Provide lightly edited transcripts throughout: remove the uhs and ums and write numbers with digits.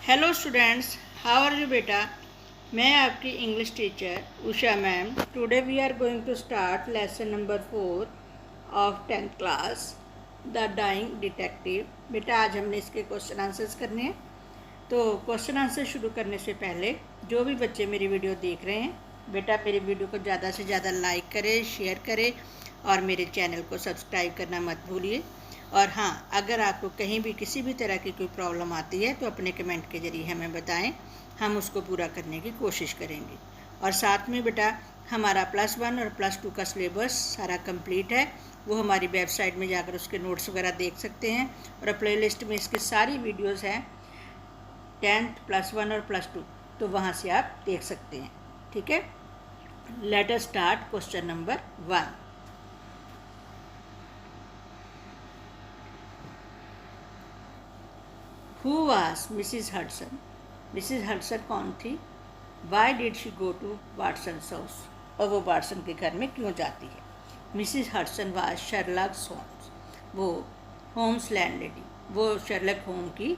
Hello students, how are you बेटा। मैं आपकी English teacher Usha ma'am. Today we are going to start lesson number 4 of 10th class, the dying detective. बेटा आज हमने इसके question answers करने हैं। तो क्वेश्चन आंसर शुरू करने से पहले जो भी बच्चे मेरी वीडियो देख रहे हैं, बेटा मेरी वीडियो को ज़्यादा से ज़्यादा लाइक करें, शेयर करें और मेरे चैनल को सब्सक्राइब करना मत भूलिए। और हाँ, अगर आपको कहीं भी किसी भी तरह की कोई प्रॉब्लम आती है तो अपने कमेंट के ज़रिए हमें बताएं, हम उसको पूरा करने की कोशिश करेंगे। और साथ में बेटा हमारा +1 और +2 का सिलेबस सारा कंप्लीट है, वो हमारी वेबसाइट में जाकर उसके नोट्स वगैरह देख सकते हैं। और प्लेलिस्ट में इसकी सारी वीडियोज़ हैं 10th +1 और +2, तो वहाँ से आप देख सकते हैं। ठीक है, let us start question number 1। Who was Mrs. Hudson? Mrs. Hudson कौन थी? Why did she go to Watson's house? और वो वाटसन के घर में क्यों जाती है? Mrs. Hudson was Sherlock Holmes. वो होम्स लैंडलेडी, वो शर्लक होम की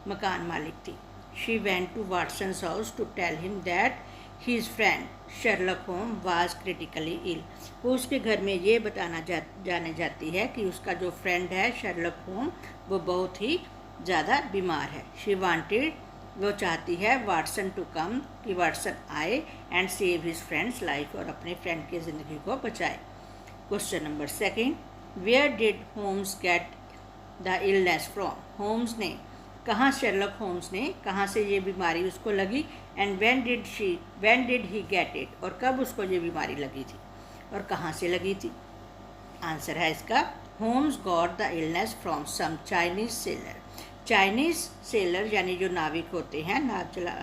मकान मालिक थी। She went to Watson's house to tell him that his friend Sherlock Holmes was critically ill. वो उसके घर में ये बताना जाने जाती है कि उसका जो फ्रेंड है शर्लक होम, वो बहुत ही ज़्यादा बीमार है। शी वांटेड, वो चाहती है वाटसन टू कम, कि वाटसन आए and save his friend's life, और अपने फ्रेंड की ज़िंदगी को बचाए। Question number 2, where did Holmes get the illness from? Holmes ने कहाँ, शर्लक होम्स ने कहाँ से ये बीमारी उसको लगी? And when did he get it, और कब उसको ये बीमारी लगी थी और कहाँ से लगी थी? आंसर है इसका, Holmes got the illness from some Chinese sailor. Chinese sailor यानी जो नाविक होते हैं, नाव चला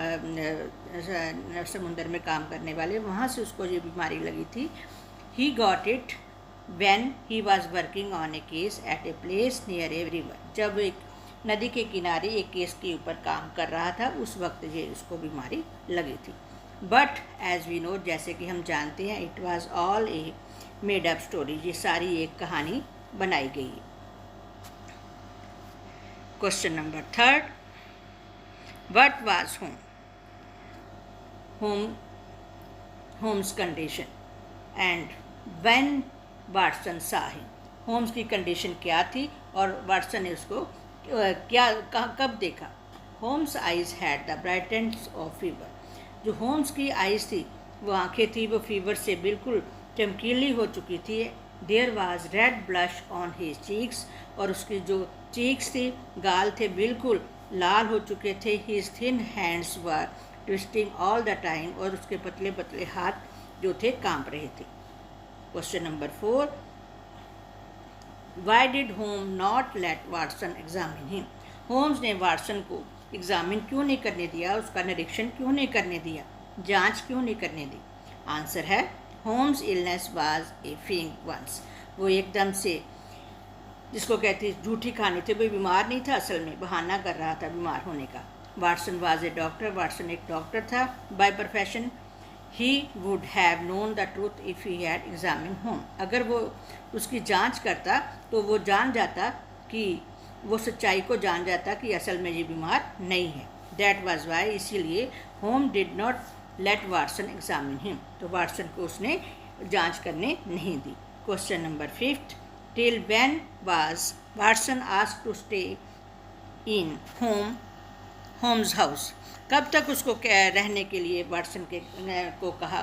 समुद्र में काम करने वाले, वहाँ से उसको ये बीमारी लगी थी। He got it when he was working on A case at a place near a river. जब एक नदी के किनारे एक केस के ऊपर काम कर रहा था, उस वक्त ये उसको बीमारी लगी थी। बट एज वी नो, जैसे कि हम जानते हैं, it was all a made up story, ये सारी एक कहानी बनाई गई है। Question number 3, what was Holmes condition and when Watson saw him? Holmes की कंडीशन क्या थी और वाटसन ने उसको कब देखा? Holmes eyes had the brightness of fever. जो होम्स की आइज थी, वो आंखें थी, वो फीवर से बिल्कुल चमकीली हो चुकी थी। There was red blush on his cheeks, और उसकी जो चीक्स थी, गाल थे, बिल्कुल लाल हो चुके थे। His thin hands were twisting all the time, और उसके पतले पतले हाथ जो थे कांप रहे थे। क्वेश्चन नंबर 4, वाई डिड होम not let Watson examine him? Holmes ने वाटसन को एग्जामिन क्यों नहीं करने दिया, उसका निरीक्षण क्यों नहीं करने दिया, जांच क्यों नहीं करने दी? आंसर है, Holmes illness was a fake one. वो एकदम से, जिसको कहती है झूठी कहानी थी, वो बीमार नहीं था, असल में बहाना कर रहा था बीमार होने का। Watson was a doctor, Watson एक डॉक्टर था by profession. He would have known the truth if he had examine home. अगर वो उसकी जांच करता तो वो जान जाता, कि वो सच्चाई को जान जाता कि असल में ये बीमार नहीं है। दैट वाज वाई, इसीलिए होम did not let Watson examine him, तो वाटसन को उसने जांच करने नहीं दी। Question number 5, till when was Watson asked to stay in Holmes house? कब तक उसको रहने के लिए वाटसन को कहा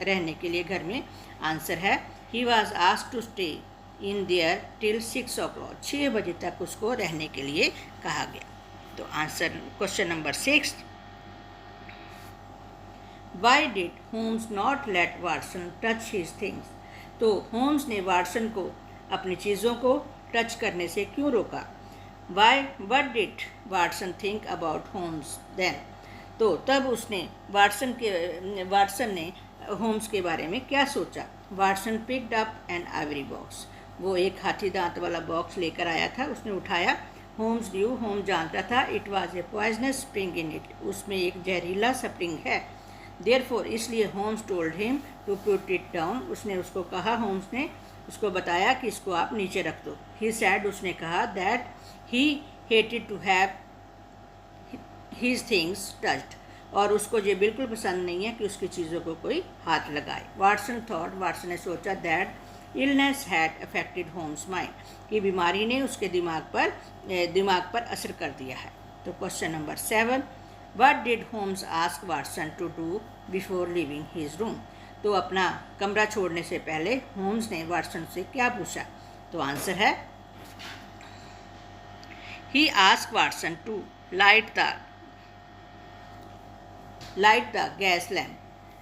रहने के लिए घर में? आंसर है, he was asked to stay in there till 6 o'clock। 6 बजे तक उसको रहने के लिए कहा गया। तो answer question number 6, why did Holmes not let Watson touch his things? तो होम्स ने वाटसन को अपनी चीज़ों को टच करने से क्यों रोका? Why what did Watson think about Holmes then? तो तब उसने वाटसन ने होम्स के बारे में क्या सोचा? Watson picked up an Ivory box. वो एक हाथी दांत वाला बॉक्स लेकर आया था, उसने उठाया। होम्स ड्यू, होम जानता था, it was a poisonous spring in it, उसमें एक जहरीला स्प्रिंग है। देयरफॉर, इसलिए Holmes told him to put it down, उसने उसको कहा, होम्स ने उसको बताया कि इसको आप नीचे रख दो। ही सैड, उसने कहा, that he hated to have his things touched, और उसको ये बिल्कुल पसंद नहीं है कि उसकी चीज़ों को कोई हाथ लगाए। वाटसन थॉट, वाटसन ने सोचा that illness had affected Holmes mind, कि बीमारी ने उसके दिमाग पर असर कर दिया है। तो question number 7, what did Holmes ask Watson to do before leaving his room. तो अपना कमरा छोड़ने से पहले होम्स ने वाटसन से क्या पूछा? तो आंसर है, he asked Watson to light the gas lamp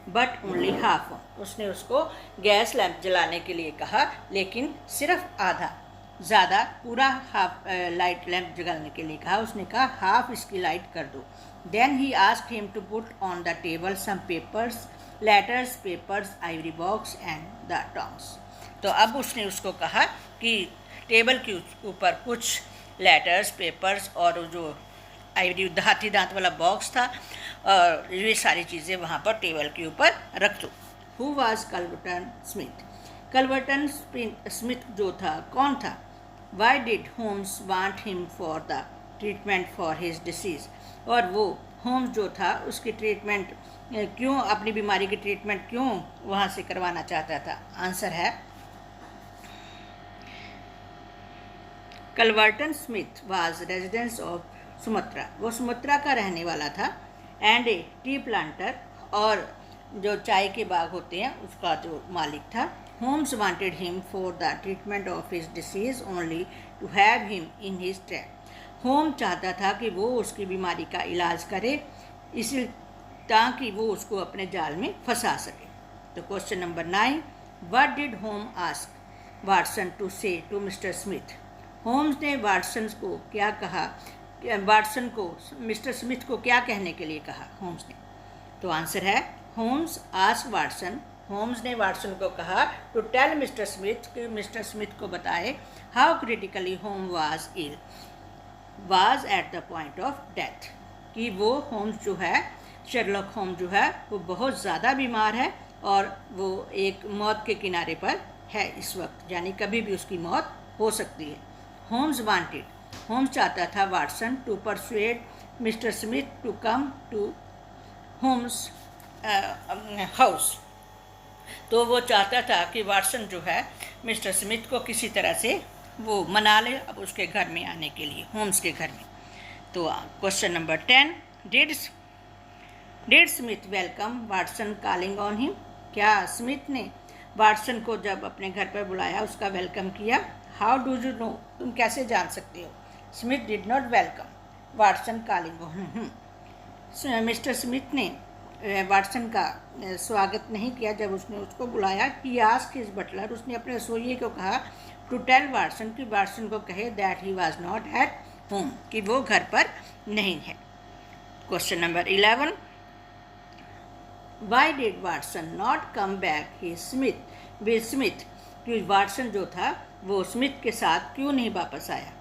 but only half on. उसने उसको गैस लैम्प जलाने के लिए कहा, लेकिन सिर्फ आधा, ज़्यादा पूरा हाफ लाइट लैम्प जलाने के लिए कहा। उसने कहा हाफ इसकी लाइट कर दो। Then he asked him to put on the table some papers, letters, ivory box and the tongs. तो अब उसने उसको कहा कि टेबल के ऊपर कुछ लेटर्स, पेपर्स और जो आइवरी हाथी दांत वाला बॉक्स था, और ये सारी चीज़ें वहाँ पर टेबल के ऊपर रख दो। Who was Culverton Smith? Culverton Smith जो था, कौन था? Why did Holmes want him for the treatment for his disease? और वो होम्स जो था उसकी ट्रीटमेंट क्यों, अपनी बीमारी की ट्रीटमेंट क्यों वहाँ से करवाना चाहता था? आंसर है, Culverton Smith was residence of Sumatra, वो सुमत्रा का रहने वाला था, एंड ए टी प्लांटर, और जो चाय के बाग होते हैं उसका जो मालिक था। Holmes wanted him for the treatment of his disease only to have him in his trap. होम चाहता था कि वो उसकी बीमारी का इलाज करे, इसी ताकि वो उसको अपने जाल में फंसा सके। तो क्वेश्चन नंबर 9, व्हाट डिड होम ask Watson to say to mister Smith? Holmes ने वाटसन को क्या कहा, वाटसन को मिस्टर स्मिथ को क्या कहने के लिए कहा होम्स ने? तो आंसर है, होम्स आस्क वाटसन, होम्स ने वाटसन को कहा टू टेल मिस्टर स्मिथ, कि मिस्टर स्मिथ को बताए how critically home was at the point of death, कि वो होम्स जो है, शर्लॉक होम्स जो है, वो बहुत ज़्यादा बीमार है और वो एक मौत के किनारे पर है इस वक्त, यानी कभी भी उसकी मौत हो सकती है। होम्स वांटेड, होम्स चाहता था Watson to persuade mister Smith to come to Holmes house. तो वो चाहता था कि वाटसन जो है मिस्टर स्मिथ को किसी तरह से वो मना ले अब उसके घर में आने के लिए, होम्स के घर में। तो question number 10, did Smith welcome Watson calling on him? क्या स्मिथ ने वाटसन को जब अपने घर पर बुलाया उसका वेलकम किया? How do you know? तुम कैसे जान सकते हो? Smith did not welcome Watson calling on him. Mister Smith ने वाटसन का स्वागत नहीं किया जब उसने उसको बुलाया। ही आस्क्ड हिज बटलर, उसने अपने रसोइये को कहा टू टेल वाटसन, कि वाटसन को कहे that he was not at home, कि वो घर पर नहीं है। Question number 11, why did Watson not come back his Smith with Smith? कि वाटसन जो था वो स्मिथ के साथ क्यों नहीं वापस आया?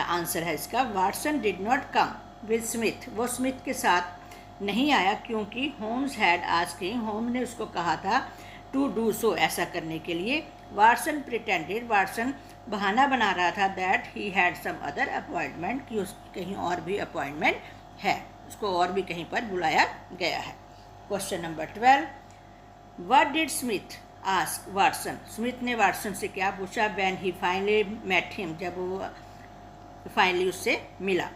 आंसर है इसका, Watson did not come with Smith, वो स्मिथ के साथ नहीं आया क्योंकि होम्स हैड आस्क्ड हिम, होम ने उसको कहा था टू डू सो, ऐसा करने के लिए। वाटसन प्रिटेंडेड, वाटसन बहाना बना रहा था that he had some other appointment, कि उसकी कहीं और भी अपॉइंटमेंट है, उसको और भी कहीं पर बुलाया गया है। Question number 12, what did Smith ask Watson? Smith ने वाटसन से क्या पूछा? When he finally met him, जब वो फाइनली उससे मिला।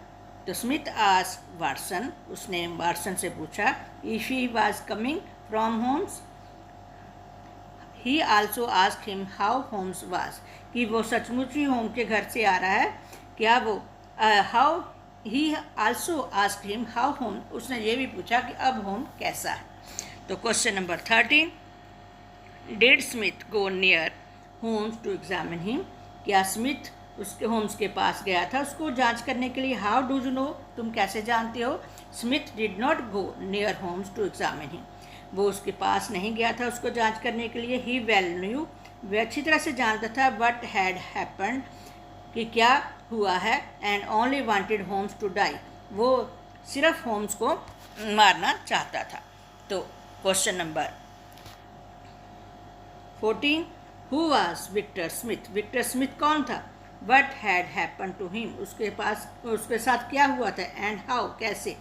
तो स्मिथ आस्क वाटसन, उसने वाटसन से पूछा if he was coming from Holmes. He also ask him how Holmes was, कि वो सचमुच ही होम के घर से आ रहा है क्या वो? How he also ask him how home, उसने ये भी पूछा कि अब होम कैसा है। तो question number 13, did Smith go near Holmes to examine him? क्या स्मिथ उसके होम्स के पास गया था उसको जांच करने के लिए? How do you know? तुम कैसे जानते हो? Smith did not go near Holmes to examine him, वो उसके पास नहीं गया था उसको जांच करने के लिए। ही वेल न्यू, वह अच्छी तरह से जानता था व्हाट हैड हैपेंड, कि क्या हुआ है, and only wanted Holmes to die, वो सिर्फ होम्स को मारना चाहता था। तो question number 14, who was Victor Smith? Victor Smith कौन था? What had happen to him, उसके साथ क्या हुआ था, एंड हाउ, कैसे।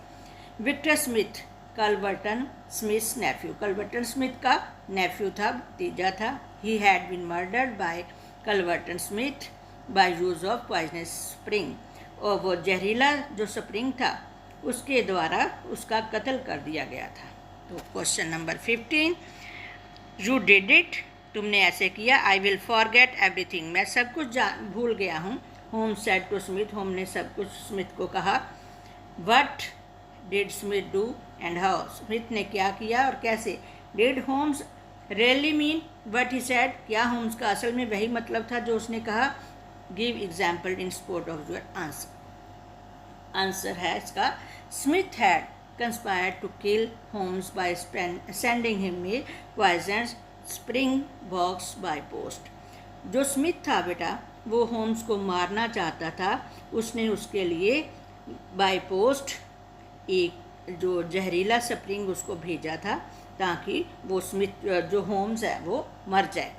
Victor Smith, Culverton Smith nephew, Culverton Smith का नेफ्यू था, भतीजा था। He had been murdered by Culverton Smith by use of poisonous spring, और वो जहरीला जो स्प्रिंग था उसके द्वारा उसका कत्ल कर दिया गया था। तो question number 15, you did it, तुमने ऐसे किया। आई विल फॉरगेट एवरीथिंग, मैं सब कुछ भूल गया हूँ। होम सेड टू स्मिथ, होम ने सब कुछ स्मिथ को कहा। What did Smith do and how, Smith ने क्या किया और कैसे। Did Holmes really mean what he said, क्या होम्स का असल में वही मतलब था जो उसने कहा। Give example in support of your answer. Answer है इसका, Smith had conspired to kill Holmes by sending him a poisonous spring box by post. जो स्मिथ था बेटा, वो होम्स को मारना चाहता था, उसने उसके लिए बाय पोस्ट एक जो जहरीला स्प्रिंग उसको भेजा था ताकि वो स्मिथ जो होम्स है वो मर जाए।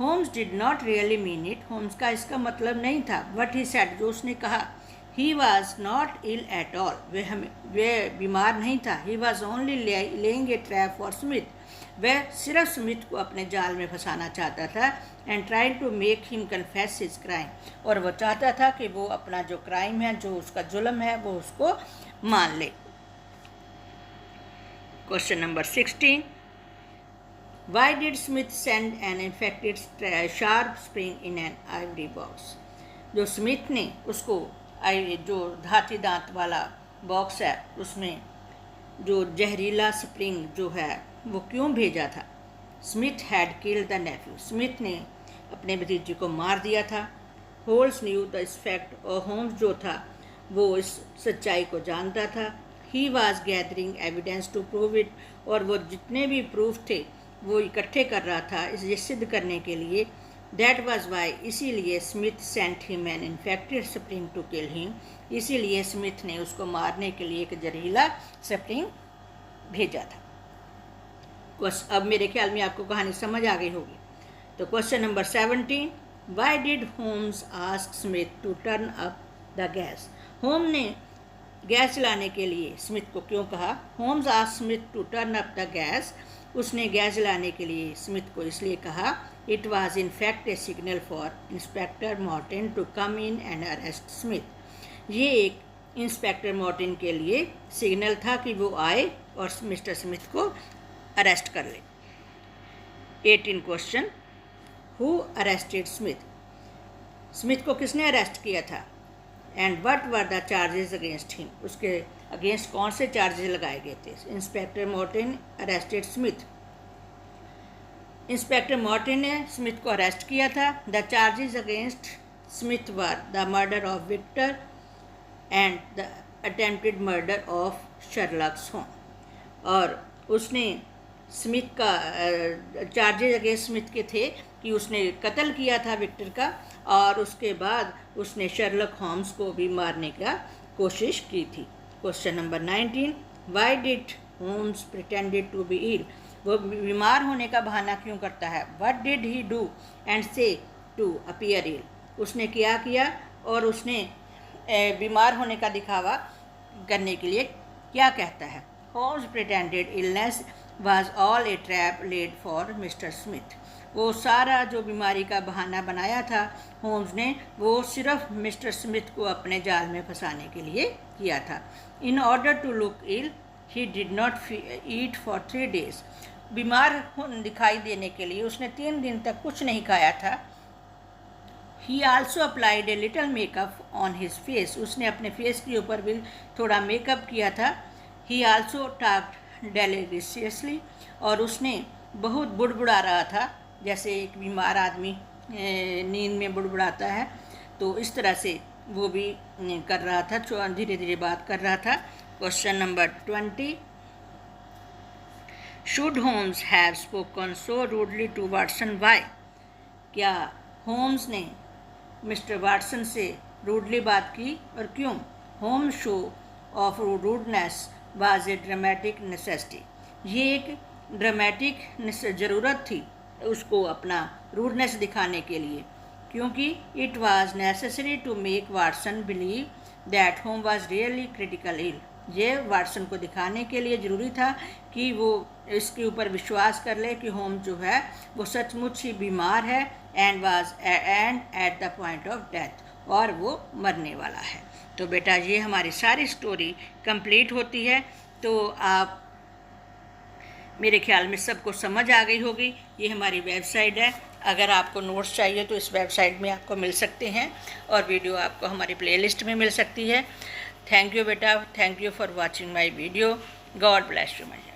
Holmes did not really mean it, Holmes का इसका मतलब नहीं था। वट ही सेड, जो उसने कहा। He was not ill at all, वे बीमार नहीं था। He was only laying a trap for Smith, वह सिर्फ स्मिथ को अपने जाल में फंसाना चाहता था। And trying to make him confess his crime, और वो चाहता था कि वो अपना जो क्राइम है, जो उसका जुल्म है, वो उसको मान ले। Question number 16, why did Smith send an infected sharp spring in an Ivory box. जो स्मिथ ने उसको जो धाती दांत वाला बॉक्स है उसमें जो जहरीला स्प्रिंग जो है वो क्यों भेजा था। Smith had killed the nephew, Smith ने अपने भतीजे को मार दिया था। होल्स न्यू द फैक्ट, और होम्स जो था वो इस सच्चाई को जानता था। He was gathering evidence to prove it, और वो जितने भी प्रूफ थे वो इकट्ठे कर रहा था इसे सिद्ध करने के लिए। दैट वॉज वाई, इसीलिए Smith sent him an infected spring to kill him, इसीलिए स्मिथ ने उसको मारने के लिए एक जहरीला स्प्रिंग भेजा था। अब मेरे ख्याल में आपको कहानी समझ आ गई होगी। तो question number 17, why did Holmes ask Smith to turn up the gas. होम ने गैस जलाने के लिए स्मिथ को क्यों कहा। Holmes ask Smith to turn up the gas, उसने गैस जलाने के लिए स्मिथ को इसलिए कहा। It was in fact a signal for inspector Morton to come in and arrest Smith, ये एक इंस्पेक्टर मॉर्टिन के लिए सिग्नल था कि वो आए और मिस्टर स्मिथ को अरेस्ट कर ले। 18 question, who arrested Smith, Smith को किसने अरेस्ट किया था। And what were the charges against him, उसके अगेंस्ट कौन से चार्जेस लगाए गए थे। Inspector Morton arrested Smith, inspector Morton ने स्मिथ को अरेस्ट किया था। The charges against Smith were the murder of Victor and the attempted murder of Sherlock Holmes, और उसने स्मिथ का चार्जेस अगेंस्ट स्मिथ के थे कि उसने कत्ल किया था विक्टर का, और उसके बाद उसने शर्लॉक होम्स को भी मारने का कोशिश की थी। Question number 19, why did Holmes pretended to be ill, वो बीमार होने का बहाना क्यों करता है। What did he do and say to appear ill, उसने क्या किया और उसने बीमार होने का दिखावा करने के लिए क्या कहता है। Holmes pretended illness was all a trap laid for mister Smith, वो सारा जो बीमारी का बहाना बनाया था होम्स ने, वो सिर्फ मिस्टर स्मिथ को अपने जाल में फंसाने के लिए किया था। In order to look ill he did not eat for 3 days, बीमार दिखाई देने के लिए उसने 3 दिन तक कुछ नहीं खाया था। ही also applied a little makeup on his face, उसने अपने फेस के ऊपर भी थोड़ा मेकअप किया था। ही आल्सो टॉक्ड डेलिशियसली, और उसने बहुत बुड़बुड़ा रहा था, जैसे एक बीमार आदमी नींद में बुड़बुड़ाता है, तो इस तरह से वो भी कर रहा था, धीरे धीरे बात कर रहा था। Question number 20, should Holmes have spoken so rudely to Watson why, क्या होम्स ने मिस्टर वाटसन से रूडली बात की और क्यों। होम show of rudeness was a dramatic necessity, ये एक ड्रामेटिक ज़रूरत थी उसको अपना रूडनेस दिखाने के लिए। क्योंकि it was necessary to make Watson believe that होम वॉज रियली क्रिटिकल इल। ये वाटसन को दिखाने के लिए ज़रूरी था कि वो इसके ऊपर विश्वास कर ले कि होम जो है वो सचमुच ही बीमार है and at the point of death, और वो मरने वाला है। तो बेटा ये हमारी सारी स्टोरी कंप्लीट होती है। तो आप मेरे ख्याल में सबको समझ आ गई होगी। ये हमारी वेबसाइट है, अगर आपको नोट्स चाहिए तो इस वेबसाइट में आपको मिल सकते हैं, और वीडियो आपको हमारी प्लेलिस्ट में मिल सकती है। थैंक यू बेटा, thank you for watching my video. God bless you my.